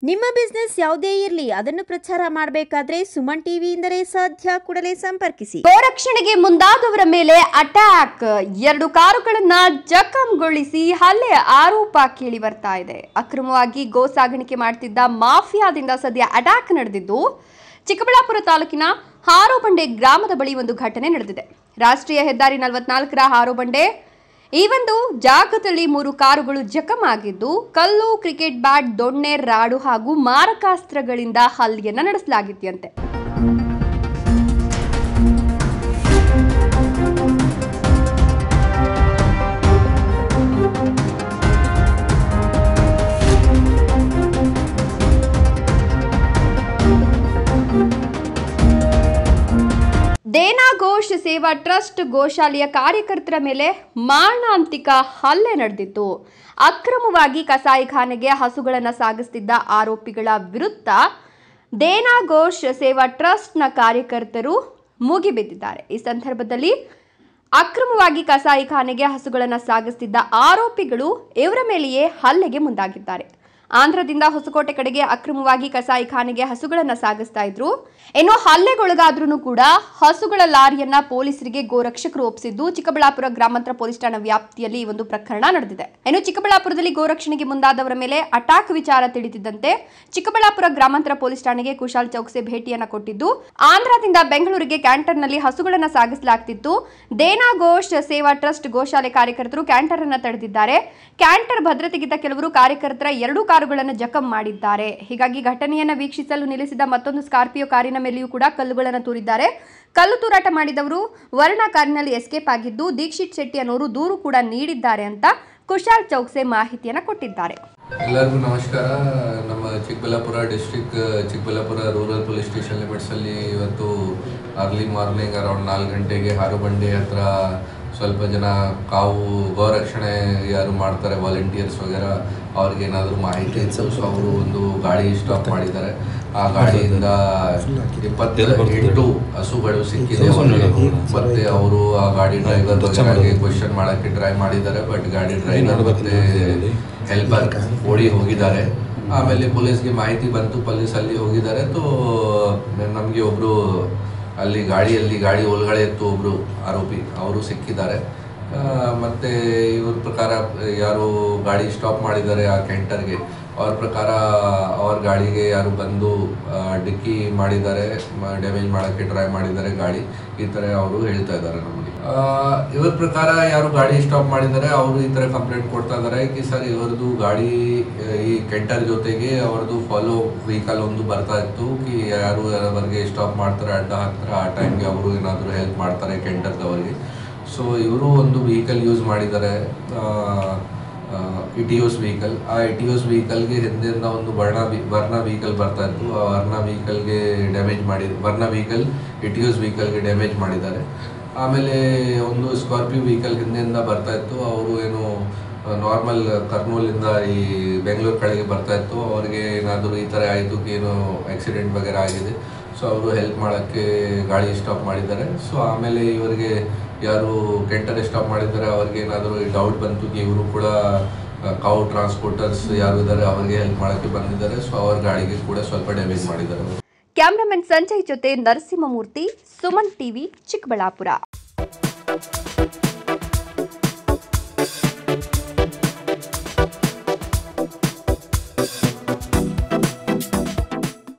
ನಿಮ್ಮ ಬಿಸ್ನೆಸ್ ಯಾವುದೇ ಇರಲಿ ಅದನ್ನು ಪ್ರಚಾರ ಮಾಡಬೇಕಾದ್ರೆ ಸುಮನ್ ಟಿವಿಯಿಂದಲೇ ಸಾಧ್ಯ. ಕೂಡಲೇ ಸಂಪರ್ಕಿಸಿ. ಗೋರಕ್ಷಣೆಗೆ ಮುಂದಾದವರ ಮೇಲೆ ಅಟ್ಯಾಕ್, 2 ಕಾರುಗಳನ್ನು ಜಖಂಗೊಳಿಸಿ ಹಲ್ಲೆ ಆರೋಪ ಕೇಳಿ ಬರ್ತಾ ಇದೆ. ಅಕ್ರಮವಾಗಿ ಗೋ ಸಾಗಾಣಿಕೆ ಮಾಡುತ್ತಿದ್ದ ಮಾಫಿಯಾದಿಂದ ಸದ್ಯ ಅಟ್ಯಾಕ್ ನಡೆದಿದ್ದು ಚಿಕ್ಕಬಳ್ಳಾಪುರ ತಾಲೂಕಿನ ಹಾರೋಬಂಡೆ ಗ್ರಾಮದ ಬಳಿ ಒಂದು ಘಟನೆ ನಡೆದಿದೆ. ರಾಷ್ಟ್ರೀಯ ಹೆದ್ದಾರಿ 44ರ ಹಾರೋಬಂಡೆ ಈ ಒಂದು ಜಾಗದಲ್ಲಿ 3 ಕಾರುಗಳು ಜಖಂ ಆಗಿದ್ದು ಕಲ್ಲು, ಕ್ರಿಕೆಟ್ ಬ್ಯಾಟ್, ದೊಣ್ಣೆ, ರಾಡು ಹಾಗೂ ಮಾರಕಾಸ್ತ್ರಗಳಿಂದ ಹಲ್ಲೆಯನ್ನ ನಡೆಸಲಾಗಿದೆಯಂತೆ. ದೇನಾ ಗೋಶ್ ಸೇವಾ ಟ್ರಸ್ಟ್ ಗೋಶಾಲೆಯ ಕಾರ್ಯಕರ್ತರ ಮೇಲೆ ಮಾರಣಾಂತಿಕ ಹಲ್ಲೆ ನಡೆದಿತ್ತು. ಅಕ್ರಮವಾಗಿ ಕಸಾಯಿಖಾನೆಗೆ ಹಸುಗಳನ್ನು ಸಾಗಿಸುತ್ತಿದ್ದ ಆರೋಪಿಗಳ ವಿರುದ್ಧ ದೇನಾ ಗೋಶ್ ಸೇವಾ ಟ್ರಸ್ಟ್ನ ಕಾರ್ಯಕರ್ತರು ಮುಗಿಬಿದ್ದಿದ್ದಾರೆ. ಈ ಸಂದರ್ಭದಲ್ಲಿ ಅಕ್ರಮವಾಗಿ ಕಸಾಯಿಖಾನೆಗೆ ಹಸುಗಳನ್ನು ಸಾಗಿಸುತ್ತಿದ್ದ ಆರೋಪಿಗಳು ಇವರ ಮೇಲೆಯೇ ಹಲ್ಲೆಗೆ ಮುಂದಾಗಿದ್ದಾರೆ. ಆಂಧ್ರದಿಂದ ಹೊಸಕೋಟೆ ಕಡೆಗೆ ಅಕ್ರಮವಾಗಿ ಕಸಾಯಿಖಾನೆಗೆ ಹಸುಗಳನ್ನು ಸಾಗಿಸ್ತಾ ಇದ್ರು. ಇನ್ನು ಹಲ್ಲೆಗೊಳಗಾದ್ರೂ ಕೂಡ ಹಸುಗಳ ಲಾರಿಯನ್ನ ಪೊಲೀಸರಿಗೆ ಗೋರಕ್ಷಕರು ಒಪ್ಪಿಸಿದ್ದು ಚಿಕ್ಕಬಳ್ಳಾಪುರ ಗ್ರಾಮಾಂತರ ಪೊಲೀಸ್ ಠಾಣಾ ವ್ಯಾಪ್ತಿಯಲ್ಲಿ ಈ ಒಂದು ಪ್ರಕರಣ ನಡೆದಿದೆ. ಇನ್ನು ಚಿಕ್ಕಬಳ್ಳಾಪುರದಲ್ಲಿ ಗೋರಕ್ಷಣೆಗೆ ಮುಂದಾದವರ ಮೇಲೆ ಅಟ್ಯಾಕ್ ವಿಚಾರ ತಿಳಿದಿದ್ದಂತೆ ಚಿಕ್ಕಬಳ್ಳಾಪುರ ಗ್ರಾಮಾಂತರ ಪೊಲೀಸ್ ಠಾಣೆಗೆ ಕುಶಾಲ್ ಚೌಕ್ಸೆ ಭೇಟಿಯನ್ನ ಕೊಟ್ಟಿದ್ದು ಆಂಧ್ರದಿಂದ ಬೆಂಗಳೂರಿಗೆ ಕ್ಯಾಂಟರ್ನಲ್ಲಿ ಹಸುಗಳನ್ನು ಸಾಗಿಸಲಾಗುತ್ತಿತ್ತು. ದೇನಾ ಗೋಶ್ ಸೇವಾ ಟ್ರಸ್ಟ್ ಗೋಶಾಲೆ ಕಾರ್ಯಕರ್ತರು ಕ್ಯಾಂಟರ್ ಅನ್ನ ತಡೆದಿದ್ದಾರೆ. ಕ್ಯಾಂಟರ್ ಭದ್ರತೆಗಿದ್ದ ಕೆಲವರು ಕಾರ್ಯಕರ್ತರ 2 ಕಾರುಗಳನ್ನು ಜಖಂ ಮಾಡಿದ್ದಾರೆ. ಹೀಗಾಗಿ ಘಟನೆಯನ್ನು ವೀಕ್ಷಿಸಲು ನಿಲ್ಲಿಸಿದ ಮತ್ತೊಂದು ಸ್ಕಾರ್ಪಿಯೋ ಕಾರಿನ ಮೇಲೆಯೂ ಕೂಡ ಕಲ್ಲುಗಳನ್ನು ತೂರಿದ್ದಾರೆ. ಕಲ್ಲು ತೂರಾಟ ಮಾಡಿದವರು ವರ್ಣ ಕಾರಿನಲ್ಲಿ ಎಸ್ಕೇಪ್ ಆಗಿದ್ದು ದೀಕ್ಷಿತ್ ಶೆಟ್ಟಿ ಅನ್ನೋರು ದೂರು ಕೂಡ ನೀಡಿದ್ದಾರೆ ಅಂತ ಕುಶಾಲ್ ಚೌಕ್ಸೆ ಮಾಹಿತಿಯನ್ನು ಕೊಟ್ಟಿದ್ದಾರೆ. ಎಲ್ಲರಿಗೂ ನಮಸ್ಕಾರ. ನಮ್ಮ Chikkaballapur district Chikkaballapur rural police station limits ಅಲ್ಲಿ ಇವತ್ತು ಅರ್ಲಿ ಮಾರ್ನಿಂಗ್ ಅರೌಂಡ್ 4 ಗಂಟೆಗೆ ಹಾರೋಬಂಡೆ ಹತ್ರ ಸ್ವಲ್ಪ ಜನ ಕಾವು ಗೋರಕ್ಷಣೆ ಯಾರು ಮಾಡ್ತಾರೆ ವಾಲಂಟಿಯರ್ಸ್ ವಗೇರಾ ಅವ್ರಿಗೆ ಏನಾದರೂ ಮಾಹಿತಿ ಇತ್ತು. ಸೊ ಅವರು ಒಂದು ಗಾಡಿ ಸ್ಟಾಪ್ ಮಾಡಿದ್ದಾರೆ. ಆ ಗಾಡಿಯಿಂದ 28 ಹಸುಗಳು ಸಿಕ್ಕಿದೆ. ಮತ್ತೆ ಅವರು ಆ ಗಾಡಿ ಡ್ರೈವರ್ ಬಗ್ಗೆ ಕ್ವಶನ್ ಮಾಡೋಕ್ಕೆ ಟ್ರೈ ಮಾಡಿದ್ದಾರೆ. ಬಟ್ ಗಾಡಿ ಡ್ರೈವರ್ ಮತ್ತೆ ಹೆಲ್ಪರ್ ಓಡಿ ಹೋಗಿದ್ದಾರೆ. ಆಮೇಲೆ ಪೊಲೀಸ್ಗೆ ಮಾಹಿತಿ ಬಂತು, ಪೊಲೀಸ್ ಅಲ್ಲಿ ಹೋಗಿದ್ದಾರೆ. ತೋ ನಮಗೆ ಒಬ್ರು ಅಲ್ಲಿ ಗಾಡಿ ಒಳಗಡೆ ಇತ್ತು ಒಬ್ರು ಆರೋಪಿ, ಅವರು ಸಿಕ್ಕಿದ್ದಾರೆ. ಮತ್ತೆ ಇವ್ರ ಪ್ರಕಾರ ಯಾರು ಗಾಡಿ ಸ್ಟಾಪ್ ಮಾಡಿದ್ದಾರೆ ಆ ಕ್ಯಾಂಟರ್ಗೆ, ಅವ್ರ ಪ್ರಕಾರ ಅವ್ರ ಗಾಡಿಗೆ ಯಾರು ಬಂದು ಡಿಕ್ಕಿ ಮಾಡಿದ್ದಾರೆ, ಡ್ಯಾಮೇಜ್ ಮಾಡೋಕ್ಕೆ ಟ್ರೈ ಮಾಡಿದ್ದಾರೆ ಗಾಡಿ, ಈ ಥರ ಅವರು ಹೇಳ್ತಾ ಇದ್ದಾರೆ ನಮಗೆ. ಇವ್ರ ಪ್ರಕಾರ ಯಾರು ಗಾಡಿ ಸ್ಟಾಪ್ ಮಾಡಿದ್ದಾರೆ ಅವರು ಈ ಥರ ಕಂಪ್ಲೇಂಟ್ ಕೊಡ್ತಾ ಇದ್ದಾರೆ ಕಿ ಸರ್ ಇವರದು ಗಾಡಿ ಈ ಕ್ಯಾಂಟರ್ ಜೊತೆಗೆ ಅವ್ರದ್ದು ಫಾಲೋ ವೆಹಿಕಲ್ ಒಂದು ಬರ್ತಾ ಇತ್ತು ಕಿ ಯಾರು ಯಾರವರೆಗೆ ಸ್ಟಾಪ್ ಮಾಡ್ತಾರೆ, ಅಡ್ಡ ಹಾಕ್ತಾರೆ, ಆ ಟೈಮ್ಗೆ ಅವರು ಏನಾದರೂ ಹೆಲ್ಪ್ ಮಾಡ್ತಾರೆ ಕ್ಯಾಂಟರ್ದವರಿಗೆ. ಸೊ ಇವರು ಒಂದು ವೆಹಿಕಲ್ ಯೂಸ್ ಮಾಡಿದ್ದಾರೆ, ಇಟಿಯೋಸ್ ವೆಹಿಕಲ್. ಆ ಇಟಿಯೋಸ್ ವೆಹಿಕಲ್ಗೆ ಹಿಂದೆಯಿಂದ ಒಂದು ವರ್ಣ ವೆಹಿಕಲ್ ಬರ್ತಾ ಇತ್ತು. ಆ ವರ್ಣ ವೆಹಿಕಲ್ಗೆ ಇಟಿಯೋಸ್ ವೆಹಿಕಲ್ಗೆ ಡ್ಯಾಮೇಜ್ ಮಾಡಿದ್ದಾರೆ. ಆಮೇಲೆ ಒಂದು ಸ್ಕಾರ್ಪಿಯೋ ವೆಹಿಕಲ್ ಹಿಂದೆಯಿಂದ ಬರ್ತಾ ಇತ್ತು. ಅವರು ಏನು ನಾರ್ಮಲ್ ಕರ್ನೂಲಿಂದ ಈ ಬೆಂಗಳೂರು ಕಡೆಗೆ ಬರ್ತಾ ಇತ್ತು. ಅವ್ರಿಗೆ ಏನಾದರೂ ಈ ಥರ ಆಯಿತು ಏನು ಆಕ್ಸಿಡೆಂಟ್ ವಗೇರಾ ಆಗಿದೆ. ಸೊ ಅವರು ಹೆಲ್ಪ್ ಮಾಡೋಕ್ಕೆ ಗಾಡಿ ಸ್ಟಾಪ್ ಮಾಡಿದ್ದಾರೆ. ಸೊ ಆಮೇಲೆ ಇವರಿಗೆ ಯಾರು ಕ್ಯಾಂಟರ್ ಸ್ಟಾಪ್ ಮಾಡಿದ್ದಾರೆ ಅವ್ರಿಗೆ ಏನಾದರೂ ಡೌಟ್ ಬಂತು ಕಿ ಇವರು ಕೂಡ ಕಾವು ಟ್ರಾನ್ಸ್ಪೋರ್ಟರ್ಸ್ ಯಾರು ಇದ್ದಾರೆ ಅವ್ರಿಗೆ ಹೆಲ್ಪ್ ಮಾಡೋಕ್ಕೆ ಬಂದಿದ್ದಾರೆ. ಸೊ ಅವ್ರ ಗಾಡಿಗೆ ಕೂಡ ಸ್ವಲ್ಪ ಡ್ಯಾಮೇಜ್ ಮಾಡಿದ್ದಾರೆ. ಕ್ಯಾಮರಾಮನ್ ಸಂಜಯ್ ಜೊತೆ ನರಸಿಂಹಮೂರ್ತಿ, ಸುಮನ್ ಟಿವಿ, ಚಿಕ್ಕಬಳ್ಳಾಪುರ.